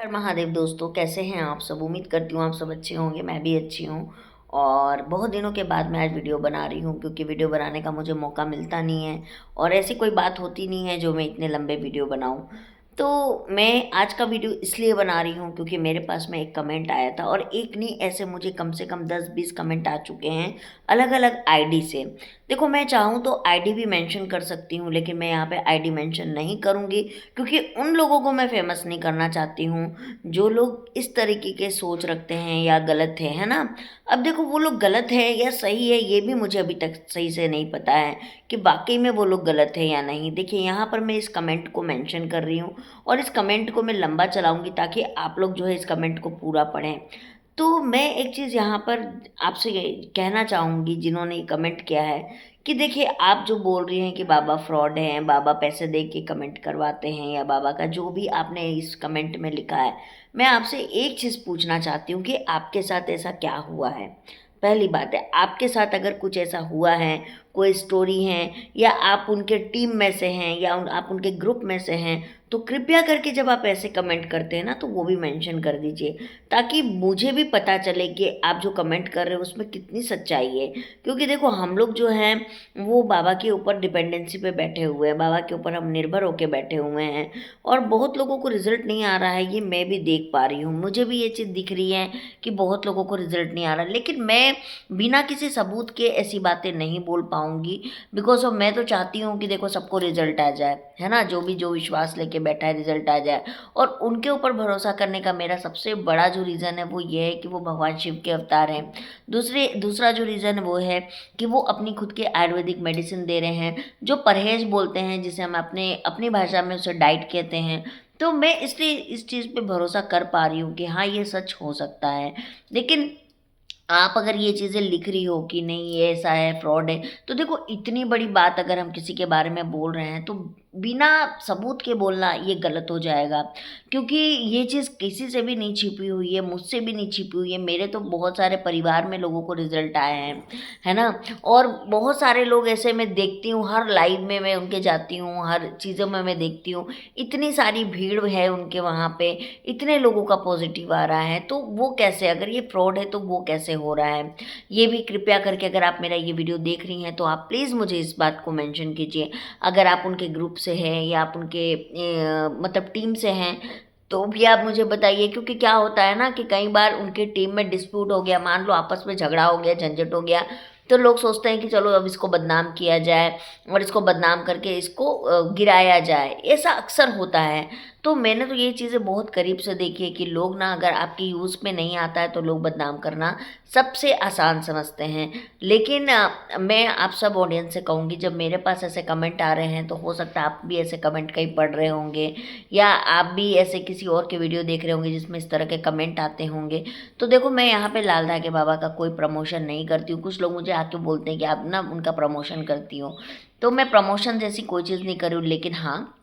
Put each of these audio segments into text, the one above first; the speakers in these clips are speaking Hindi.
हर महादेव दोस्तों, कैसे हैं आप सब। उम्मीद करती हूँ आप सब अच्छे होंगे। मैं भी अच्छी हूँ। और बहुत दिनों के बाद मैं आज वीडियो बना रही हूँ क्योंकि वीडियो बनाने का मुझे मौका मिलता नहीं है और ऐसी कोई बात होती नहीं है जो मैं इतने लंबे वीडियो बनाऊँ। तो मैं आज का वीडियो इसलिए बना रही हूँ क्योंकि मेरे पास में एक कमेंट आया था, और एक नहीं, ऐसे मुझे कम से कम 10-20 कमेंट आ चुके हैं अलग अलग आईडी से। देखो, मैं चाहूँ तो आईडी भी मेंशन कर सकती हूँ, लेकिन मैं यहाँ पे आईडी मेंशन नहीं करूँगी क्योंकि उन लोगों को मैं फेमस नहीं करना चाहती हूँ जो लोग इस तरीके के सोच रखते हैं या गलत है ना। अब देखो, वो लोग गलत है या सही है ये भी मुझे अभी तक सही से नहीं पता है कि वाकई में वो लोग गलत है या नहीं। देखिए, यहाँ पर मैं इस कमेंट को मेंशन कर रही हूँ और इस कमेंट को मैं लंबा चलाऊंगी ताकि आप लोग जो है इस कमेंट को पूरा पढ़ें। तो मैं एक चीज़ यहाँ पर आपसे कहना चाहूँगी, जिन्होंने कमेंट किया है, कि देखिए, आप जो बोल रही हैं कि बाबा फ्रॉड हैं, बाबा पैसे दे के कमेंट करवाते हैं, या बाबा का जो भी आपने इस कमेंट में लिखा है, मैं आपसे एक चीज़ पूछना चाहती हूँ कि आपके साथ ऐसा क्या हुआ है। पहली बात है, आपके साथ अगर कुछ ऐसा हुआ है, कोई स्टोरी है, या आप उनके टीम में से हैं, या आप उनके ग्रुप में से हैं, तो कृपया करके जब आप ऐसे कमेंट करते हैं ना, तो वो भी मेंशन कर दीजिए ताकि मुझे भी पता चले कि आप जो कमेंट कर रहे हो उसमें कितनी सच्चाई है। क्योंकि देखो, हम लोग जो हैं वो बाबा के ऊपर डिपेंडेंसी पे बैठे हुए हैं, बाबा के ऊपर हम निर्भर होकर बैठे हुए हैं, और बहुत लोगों को रिजल्ट नहीं आ रहा है, ये मैं भी देख पा रही हूँ। मुझे भी ये चीज़ दिख रही है कि बहुत लोगों को रिजल्ट नहीं आ रहा, लेकिन मैं बिना किसी सबूत के ऐसी बातें नहीं बोल पाऊंगी। बिकॉज ऑफ, मैं तो चाहती हूँ कि देखो, सबको रिजल्ट आ जाए, है ना। जो भी जो विश्वास लेके बैठा है, रिजल्ट आ जाए। और उनके ऊपर भरोसा करने का मेरा सबसे बड़ा जो रीज़न है वो ये है कि वो भगवान शिव के अवतार हैं। दूसरा जो रीज़न है वो है कि वो अपनी खुद के आयुर्वेदिक मेडिसिन दे रहे हैं, जो परहेज बोलते हैं, जिसे हम अपने अपनी भाषा में उसे डाइट कहते हैं। तो मैं इसलिए इस चीज़ पे भरोसा कर पा रही हूँ कि हाँ, ये सच हो सकता है। लेकिन आप अगर ये चीज़ें लिख रही हो कि नहीं ये ऐसा है, फ्रॉड है, तो देखो, इतनी बड़ी बात अगर हम किसी के बारे में बोल रहे हैं तो बिना सबूत के बोलना ये गलत हो जाएगा। क्योंकि ये चीज़ किसी से भी नहीं छिपी हुई है, मुझसे भी नहीं छिपी हुई है। मेरे तो बहुत सारे परिवार में लोगों को रिजल्ट आए हैं, है ना। और बहुत सारे लोग ऐसे मैं देखती हूँ, हर लाइव में मैं उनके जाती हूँ, हर चीज़ों में मैं देखती हूँ, इतनी सारी भीड़ है उनके वहाँ पे, इतने लोगों का पॉजिटिव आ रहा है। तो वो कैसे, अगर ये फ्रॉड है तो वो कैसे हो रहा है। ये भी कृपया करके, अगर आप मेरा ये वीडियो देख रही हैं तो आप प्लीज़ मुझे इस बात को मेंशन कीजिए। अगर आप उनके ग्रुप से हैं या आप उनके मतलब टीम से हैं, तो भी आप मुझे बताइए। क्योंकि क्या होता है ना कि कई बार उनके टीम में डिस्प्यूट हो गया, मान लो आपस में झगड़ा हो गया, झंझट हो गया, तो लोग सोचते हैं कि चलो अब इसको बदनाम किया जाए और इसको बदनाम करके इसको गिराया जाए। ऐसा अक्सर होता है। तो मैंने तो ये चीज़ें बहुत करीब से देखी है कि लोग ना, अगर आपकी यूज़ में नहीं आता है तो लोग बदनाम करना सबसे आसान समझते हैं। लेकिन मैं आप सब ऑडियंस से कहूँगी, जब मेरे पास ऐसे कमेंट आ रहे हैं तो हो सकता है आप भी ऐसे कमेंट कहीं पढ़ रहे होंगे, या आप भी ऐसे किसी और के वीडियो देख रहे होंगे जिसमें इस तरह के कमेंट आते होंगे। तो देखो, मैं यहाँ पे लाल धागे बाबा का कोई प्रमोशन नहीं करती हूँ। कुछ लोग मुझे आके बोलते हैं कि आप ना उनका प्रमोशन करती हो, तो मैं प्रमोशन जैसी कोई चीज़ नहीं कर रही हूँ। लेकिन हाँ,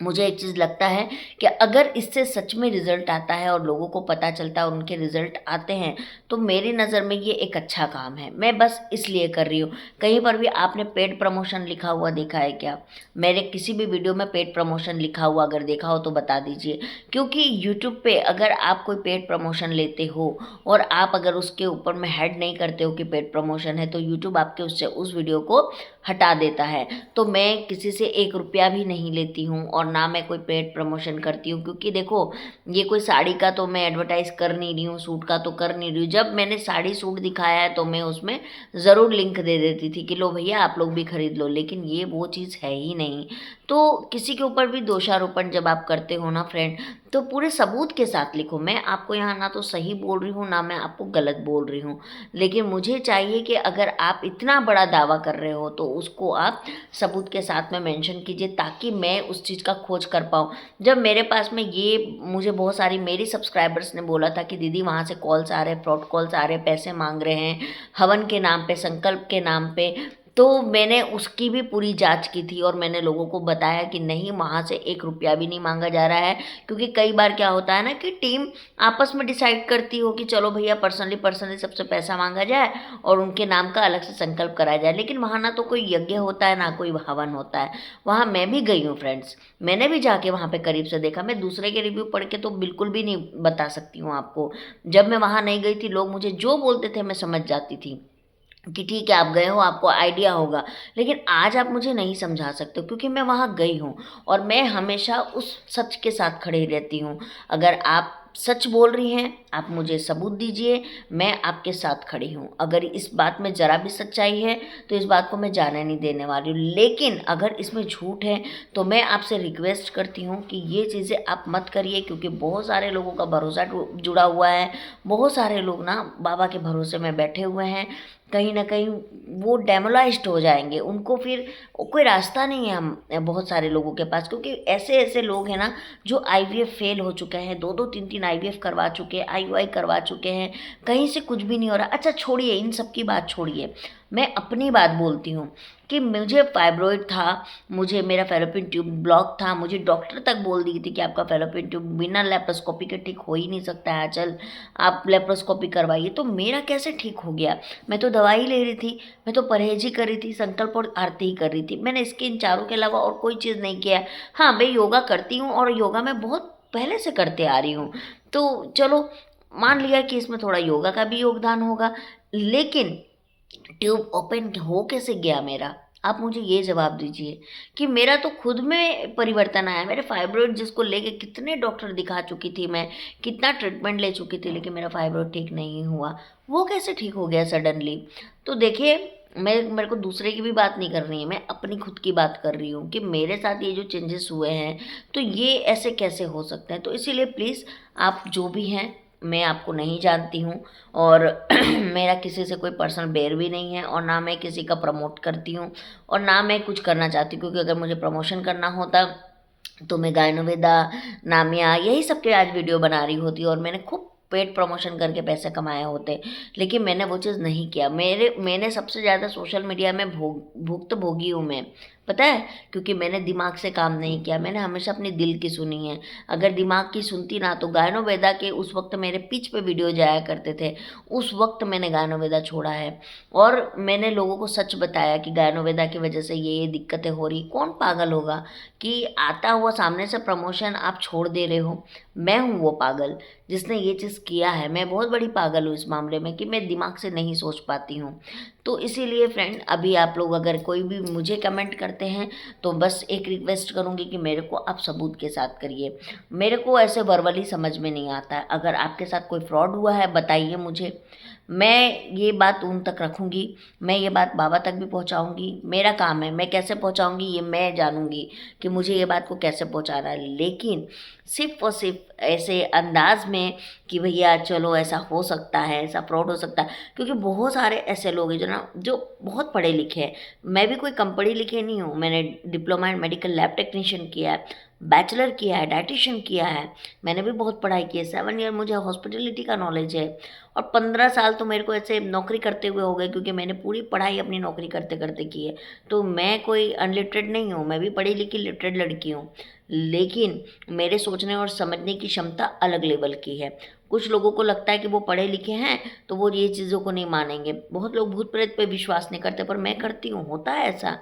मुझे एक चीज़ लगता है कि अगर इससे सच में रिज़ल्ट आता है और लोगों को पता चलता है और उनके रिज़ल्ट आते हैं, तो मेरी नज़र में ये एक अच्छा काम है। मैं बस इसलिए कर रही हूँ। कहीं पर भी आपने पेड प्रमोशन लिखा हुआ देखा है क्या? मेरे किसी भी वीडियो में पेड प्रमोशन लिखा हुआ अगर देखा हो तो बता दीजिए। क्योंकि यूट्यूब पे अगर आप कोई पेड प्रमोशन लेते हो और आप अगर उसके ऊपर में हेड नहीं करते हो कि पेड प्रमोशन है, तो यूट्यूब आपके उससे उस वीडियो को हटा देता है। तो मैं किसी से 1 रुपया भी नहीं लेती हूँ और ना मैं कोई पेड प्रमोशन करती हूँ। क्योंकि देखो, ये कोई साड़ी का तो मैं एडवर्टाइज़ कर नहीं रही हूँ, सूट का तो कर नहीं रही हूँ। जब मैंने साड़ी सूट दिखाया है तो मैं उसमें ज़रूर लिंक दे देती थी कि लो भैया, आप लोग भी खरीद लो। लेकिन ये वो चीज़ है ही नहीं। तो किसी के ऊपर भी दोषारोपण जब आप करते हो ना फ्रेंड, तो पूरे सबूत के साथ लिखो। मैं आपको यहाँ ना तो सही बोल रही हूँ, ना मैं आपको गलत बोल रही हूँ, लेकिन मुझे चाहिए कि अगर आप इतना बड़ा दावा कर रहे हो तो उसको आप सबूत के साथ में मेंशन कीजिए, ताकि मैं उस चीज़ का खोज कर पाऊँ। जब मेरे पास में ये, मुझे बहुत सारी मेरी सब्सक्राइबर्स ने बोला था कि दीदी वहाँ से कॉल्स आ रहे हैं, फ्रॉड कॉल्स आ रहे हैं, पैसे मांग रहे हैं हवन के नाम पे, संकल्प के नाम पे, तो मैंने उसकी भी पूरी जांच की थी और मैंने लोगों को बताया कि नहीं, वहाँ से 1 रुपया भी नहीं मांगा जा रहा है। क्योंकि कई बार क्या होता है ना कि टीम आपस में डिसाइड करती हो कि चलो भैया पर्सनली पर्सनली सबसे पैसा मांगा जाए और उनके नाम का अलग से संकल्प कराया जाए। लेकिन वहाँ ना तो कोई यज्ञ होता है, ना कोई हवन होता है। वहाँ मैं भी गई हूँ फ्रेंड्स, मैंने भी जाके वहाँ पे करीब से देखा। मैं दूसरे के रिव्यू पढ़ के तो बिल्कुल भी नहीं बता सकती हूँ आपको। जब मैं वहाँ नहीं गई थी, लोग मुझे जो बोलते थे मैं समझ जाती थी कि ठीक है आप गए हो, आपको आइडिया होगा। लेकिन आज आप मुझे नहीं समझा सकते क्योंकि मैं वहाँ गई हूँ और मैं हमेशा उस सच के साथ खड़ी रहती हूँ। अगर आप सच बोल रही हैं, आप मुझे सबूत दीजिए, मैं आपके साथ खड़ी हूँ। अगर इस बात में ज़रा भी सच्चाई है तो इस बात को मैं जाने नहीं देने वाली हूँ। लेकिन अगर इसमें झूठ है तो मैं आपसे रिक्वेस्ट करती हूँ कि ये चीज़ें आप मत करिए, क्योंकि बहुत सारे लोगों का भरोसा जुड़ा हुआ है। बहुत सारे लोग ना बाबा के भरोसे में बैठे हुए हैं, कहीं ना कहीं वो डेमोलाइज्ड हो जाएंगे। उनको फिर कोई रास्ता नहीं है हम बहुत सारे लोगों के पास, क्योंकि ऐसे ऐसे लोग हैं ना जो आईवीएफ फेल हो चुके हैं, 2-2 3-3 आईवीएफ करवा चुके हैं, आईयूआई करवा चुके हैं, कहीं से कुछ भी नहीं हो रहा। अच्छा छोड़िए, इन सब की बात छोड़िए, मैं अपनी बात बोलती हूँ कि मुझे फाइब्रॉइड था, मुझे मेरा फैलोपियन ट्यूब ब्लॉक था। मुझे डॉक्टर तक बोल दी थी कि आपका फैलोपियन ट्यूब बिना लेप्रोस्कोपी के ठीक हो ही नहीं सकता है, चल आप लेप्रोस्कोपी करवाइए। तो मेरा कैसे ठीक हो गया? मैं तो दवाई ले रही थी, मैं तो परहेज ही कर रही थी, संकल्प और आरती ही कर रही थी। मैंने इसके इन चारों के अलावा और कोई चीज़ नहीं किया। हाँ, मैं योगा करती हूँ और योगा मैं बहुत पहले से करते आ रही हूँ। तो चलो मान लिया कि इसमें थोड़ा योगा का भी योगदान होगा। लेकिन ट्यूब ओपन हो कैसे गया मेरा? आप मुझे ये जवाब दीजिए कि मेरा तो खुद में परिवर्तन आया। मेरे फाइब्रॉइड जिसको लेके कितने डॉक्टर दिखा चुकी थी मैं, कितना ट्रीटमेंट ले चुकी थी, लेकिन मेरा फाइब्रॉइड ठीक नहीं हुआ। वो कैसे ठीक हो गया सडनली? तो देखिए, मेरे को दूसरे की भी बात नहीं करनी है, मैं अपनी खुद की बात कर रही हूँ कि मेरे साथ ये जो चेंजेस हुए हैं तो ये ऐसे कैसे हो सकते हैं। तो इसीलिए प्लीज़ आप जो भी हैं, मैं आपको नहीं जानती हूँ और मेरा किसी से कोई पर्सनल बैर भी नहीं है और ना मैं किसी का प्रमोट करती हूँ और ना मैं कुछ करना चाहती हूँ। क्योंकि अगर मुझे प्रमोशन करना होता तो मैं गायनोवेदा, नामिया यही सब के आज वीडियो बना रही होती और मैंने खूब पेड प्रमोशन करके पैसे कमाए होते। लेकिन मैंने वो चीज़ नहीं किया। मैंने सबसे ज़्यादा सोशल मीडिया में भुक्तभोगी हूँ मैं, पता है? क्योंकि मैंने दिमाग से काम नहीं किया, मैंने हमेशा अपने दिल की सुनी है। अगर दिमाग की सुनती ना तो गायनोवेदा के उस वक्त मेरे पिच पे वीडियो जाया करते थे, उस वक्त मैंने गायनोवेदा छोड़ा है और मैंने लोगों को सच बताया कि गायनोवेदा की वजह से ये दिक्कतें हो रही। कौन पागल होगा कि आता हुआ सामने से प्रमोशन आप छोड़ दे रहे हो? मैं हूँ वो पागल जिसने ये चीज़ किया है। मैं बहुत बड़ी पागल हूँ इस मामले में कि मैं दिमाग से नहीं सोच पाती हूँ। तो इसीलिए फ्रेंड, अभी आप लोग अगर कोई भी मुझे कमेंट करते हैं तो बस एक रिक्वेस्ट करूँगी कि मेरे को आप सबूत के साथ करिए। मेरे को ऐसे वर्बली समझ में नहीं आता है। अगर आपके साथ कोई फ्रॉड हुआ है बताइए मुझे, मैं ये बात उन तक रखूँगी, मैं ये बात बाबा तक भी पहुँचाऊँगी। मेरा काम है, मैं कैसे पहुँचाऊँगी ये मैं जानूँगी कि मुझे ये बात को कैसे पहुँचाना है। लेकिन सिर्फ और सिर्फ ऐसे अंदाज में कि भैया चलो ऐसा हो सकता है, ऐसा फ्रॉड हो सकता है, क्योंकि बहुत सारे ऐसे लोग हैं जो ना जो बहुत पढ़े लिखे हैं। मैं भी कोई कम पढ़ी लिखी नहीं हूँ। मैंने diploma in medical lab technician किया है, बैचलर किया है, डाइटिशियन किया है, मैंने भी बहुत पढ़ाई की है। 7 ईयर मुझे हॉस्पिटलिटी का नॉलेज है और 15 साल तो मेरे को ऐसे नौकरी करते हुए हो गए, क्योंकि मैंने पूरी पढ़ाई अपनी नौकरी करते करते की है। तो मैं कोई अनलिटरेट नहीं हूँ, मैं भी पढ़ी लिखी लिटरेट लड़की हूँ। लेकिन मेरे सोचने और समझने की क्षमता अलग लेवल की है। कुछ लोगों को लगता है कि वो पढ़े लिखे हैं तो वो ये चीज़ों को नहीं मानेंगे। बहुत लोग भूत प्रेत पे विश्वास नहीं करते, पर मैं करती हूँ, होता है ऐसा।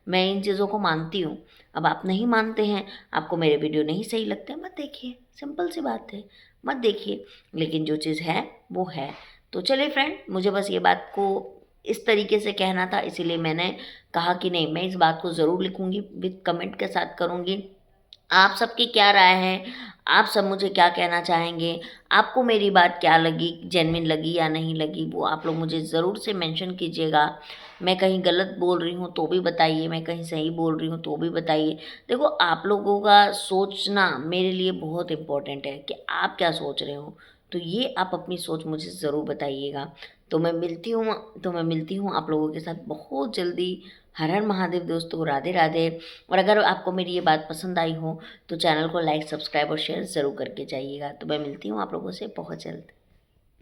मैं इन चीज़ों को मानती हूँ। अब आप नहीं मानते हैं, आपको मेरे वीडियो नहीं सही लगते, मत देखिए, सिंपल सी बात है, मत देखिए। लेकिन जो चीज़ है वो है। तो चलिए फ्रेंड, मुझे बस ये बात को इस तरीके से कहना था, इसीलिए मैंने कहा कि नहीं, मैं इस बात को ज़रूर लिखूँगी, विद कमेंट के साथ करूँगी। आप सबकी क्या राय है? आप सब मुझे क्या कहना चाहेंगे? आपको मेरी बात क्या लगी, जेन्युइन लगी या नहीं लगी, वो आप लोग मुझे ज़रूर से मेंशन कीजिएगा। मैं कहीं गलत बोल रही हूँ तो भी बताइए, मैं कहीं सही बोल रही हूँ तो भी बताइए। देखो, आप लोगों का सोचना मेरे लिए बहुत इम्पोर्टेंट है कि आप क्या सोच रहे हो। तो ये आप अपनी सोच मुझे ज़रूर बताइएगा। तो मैं मिलती हूँ आप लोगों के साथ बहुत जल्दी। हर हर महादेव दोस्तों, राधे राधे। और अगर आपको मेरी ये बात पसंद आई हो तो चैनल को लाइक, सब्सक्राइब और शेयर ज़रूर करके जाइएगा। तो मैं मिलती हूँ आप लोगों से बहुत जल्द।